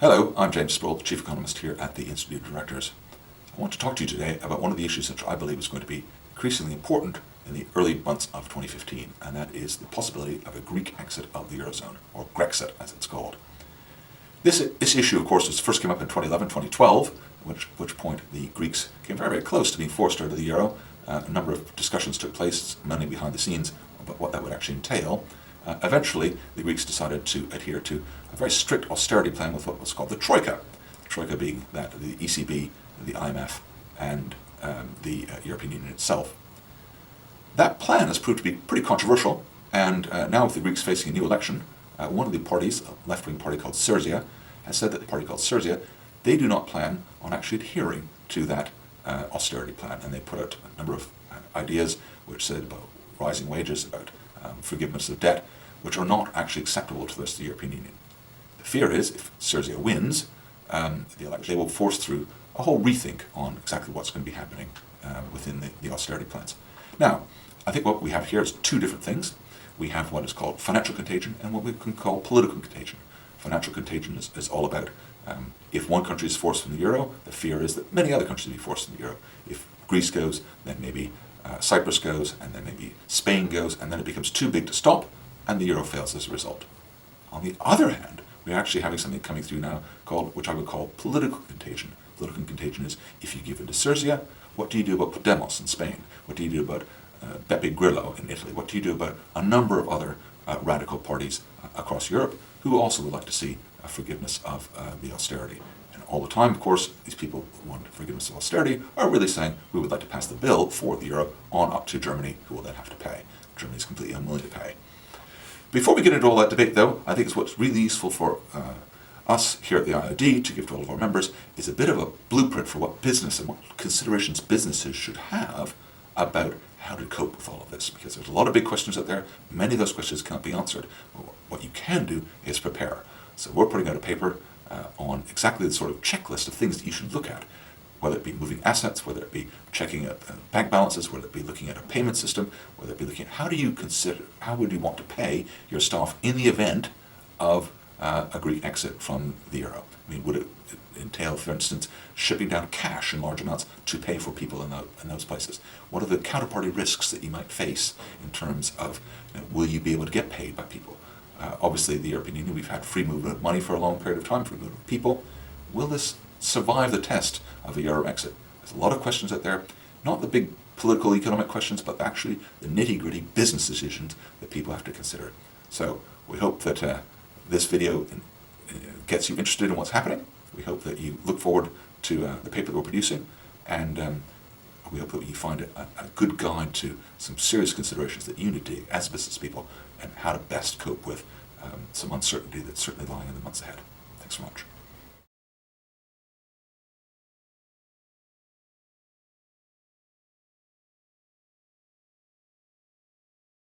Hello, I'm James Sproule, Chief Economist here at the Institute of Directors. I want to talk to you today about one of the issues which I believe is going to be increasingly important in the early months of 2015, and that is the possibility of a Greek exit of the Eurozone, or Grexit as it's called. This issue, of course, first came up in 2011, 2012, at which point the Greeks came very, very close to being forced out of the euro. A number of discussions took place, many behind the scenes, about what that would actually entail. Eventually, the Greeks decided to adhere to a very strict austerity plan with what was called the Troika. The Troika being that the ECB, the IMF, and the European Union itself. That plan has proved to be pretty controversial, and now with the Greeks facing a new election, one of the parties, a left-wing party called Syriza, has said that the party called Syriza, they do not plan on actually adhering to that austerity plan, and they put out a number of ideas which said about rising wages, about forgiveness of debt, which are not actually acceptable to the rest of the European Union. The fear is, if Syriza wins the election, they will force through a whole rethink on exactly what's going to be happening within the austerity plans. Now, I think what we have here is two different things. We have what is called financial contagion and what we can call political contagion. Financial contagion is all about if one country is forced from the euro, the fear is that many other countries will be forced from the euro. If Greece goes, then maybe Cyprus goes, and then maybe Spain goes, and then it becomes too big to stop, and the euro fails as a result. On the other hand, we're actually having something coming through now which I would call political contagion. Political contagion is, if you give in to Syriza, what do you do about Podemos in Spain? What do you do about Beppe Grillo in Italy? What do you do about a number of other radical parties across Europe who also would like to see a forgiveness of the austerity? And all the time, of course, these people who want forgiveness of austerity are really saying we would like to pass the bill for the euro on up to Germany, who will then have to pay. Germany is completely unwilling to pay. Before we get into all that debate, though, I think it's what's really useful for us here at the IOD to give to all of our members is a bit of a blueprint for what business and what considerations businesses should have about how to cope with all of this, because there's a lot of big questions out there. Many of those questions can't be answered. But what you can do is prepare. So we're putting out a paper on exactly the sort of checklist of things that you should look at, whether it be moving assets, whether it be checking at bank balances, whether it be looking at a payment system, whether it be looking at how would you want to pay your staff in the event of a Greek exit from the euro. I mean, would it entail, for instance, shipping down cash in large amounts to pay for people in those places? What are the counterparty risks that you might face in terms of, will you be able to get paid by people? Obviously, the European Union, we've had free movement of money for a long period of time, free movement of people. Will this survive the test of a euro exit? There's a lot of questions out there, not the big political, economic questions, but actually the nitty-gritty business decisions that people have to consider. So we hope that this video gets you interested in what's happening. We hope that you look forward to the paper that we're producing, and we hope that you find it a good guide to some serious considerations that you need to take as business people and how to best cope with some uncertainty that's certainly lying in the months ahead. Thanks so much.